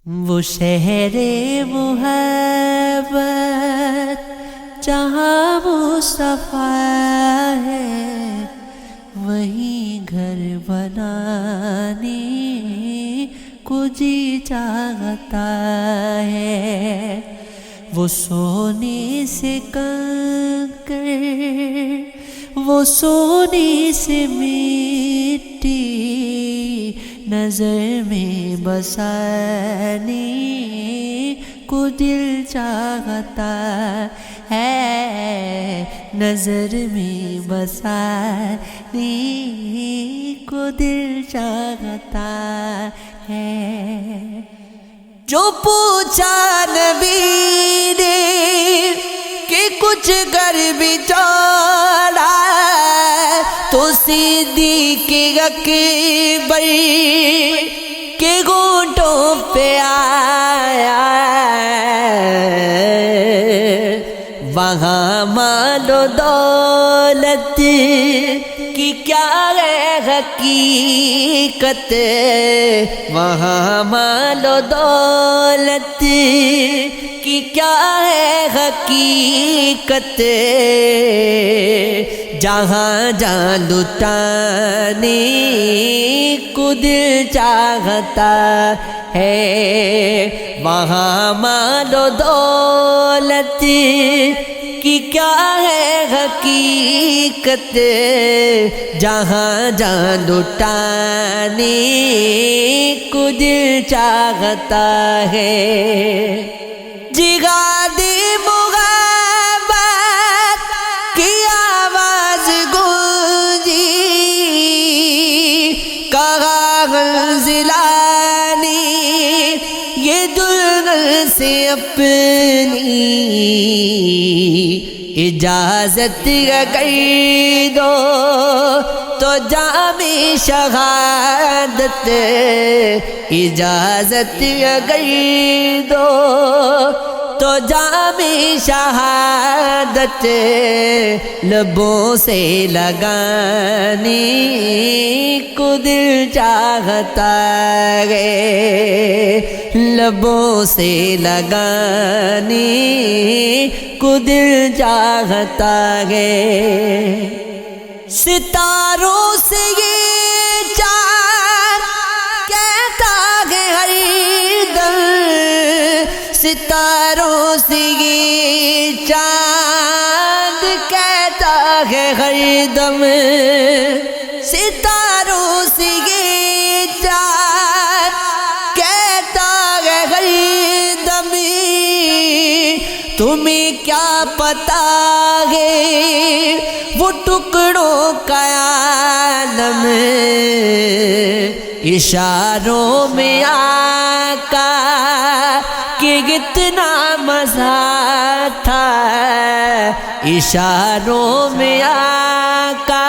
وہ شہر محبت جہاں مصطفیٰ ہے، وہیں گھر بنانے کو جی چاہتا ہے۔ وہ سونے سے کنکر، وہ سونے سے مٹی نظر میں بسانے کو دل چاہتا ہے، نظر میں بسانے کو دل چاہتا ہے۔ جو پوچھا نبی نے کہ کچھ کر بھی چھوڑا، تو صدیق اکبر کے گھونٹوں پہ آیا، وہاں مال و دولت کی کیا ہے حقیقت، وہاں مال و دولت کی کیا ہے حقیقت، جہاں جہاں لٹانے کو دل چاہتا ہے، وہاں مال و دولت کی کیا ہے حقیقت، جہاں جہاں لٹانے کو دل چاہتا ہے۔ جہاد محبت کی آواز گونجی، کہا منزلانی یہ دلہن سے اپنی اجازت اگر دو تو جام شہادت، اجازت اگر دو تو جام شہادت، لبوں سے لگانے کو دل چاہتا ہے، لبوں سے لگانے کو دل چاہتا ہے۔ ستاروں سے یہ چاند کہتا ہے ہر دم، ستاروں سے یہ چاند کہتا ہے ہر دم، ستاروں سے یہ چاند کہتا ہے ہر دم، تمہیں کیا پتا ہے وہ ٹکڑوں کا عالم، اشاروں میں آقا کہ کتنا مزہ تھا، اشاروں میں آقا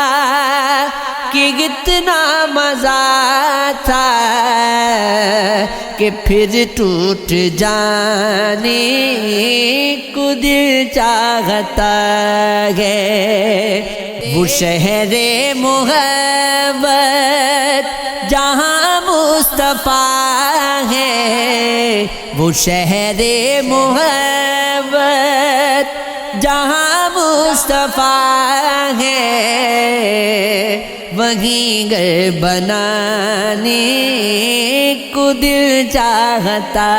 کہ کتنا مزہ تھا، کہ پھر ٹوٹ جانے کو دل چاہتا ہے۔ وہ شہر محبت جہاں مصطفیٰ ہے، وہ شہر محبت جہاں مصطفیٰ ہے، وہیں گھر بنانے کو دل چاہتا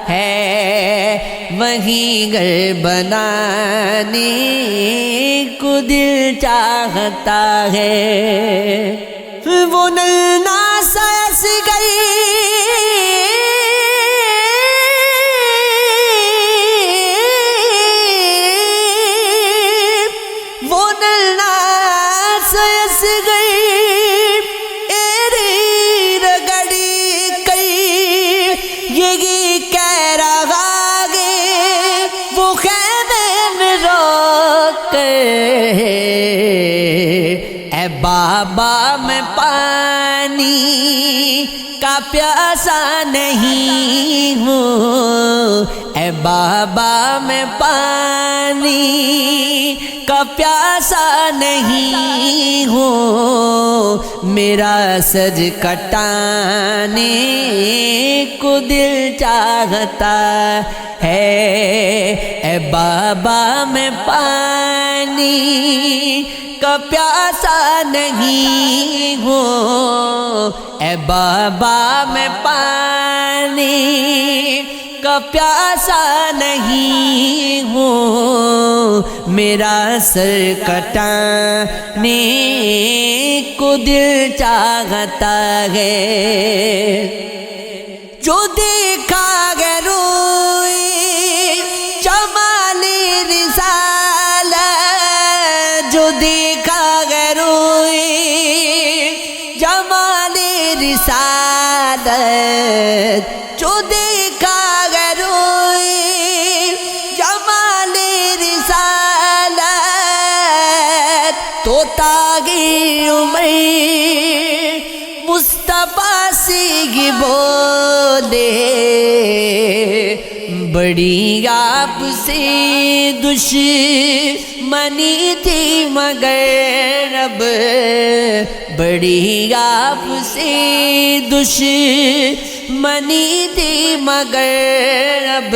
ہے، وہیں گھر بنانے کو دل چاہتا ہے۔ وہ نلنا سس گئی بابا میں پانی کا پیاسا نہیں ہوں، اے بابا میں پانی کا کا پیاسا نہیں ہوں، میرا سر کٹانے کو دل چاہتا ہے۔ اے بابا میں پانی کا پیاسا نہیں ہوں، اے بابا میں پانی کا پیاسا نہیں ہوں، میرا سر کٹانے کو دل چاہتا ہے۔ جو دیکھا گے روئی جمال رسالت، جو دیکھا گے روئی جمال رسالت، جو دیکھا گے روئی جمال رسالت، تو تاغی عمر مصطفیٰ سے بولے، بڑی آپ سے دشمنی تھی مگر اب، بڑی آپ سے دشمنی تھی مگر اب،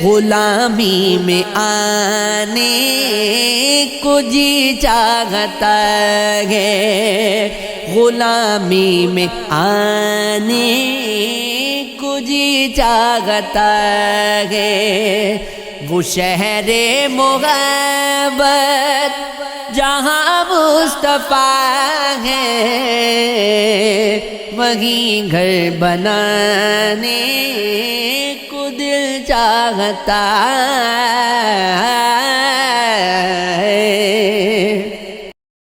غلامی میں آنے کو جی چاہتا ہے، غلامی میں آنے کو جی چاہتا ہے۔ وہ شہر محبت جہاں مصطفیٰ ہے، وہیں گھر بنانے کو دل چاہتا ہے۔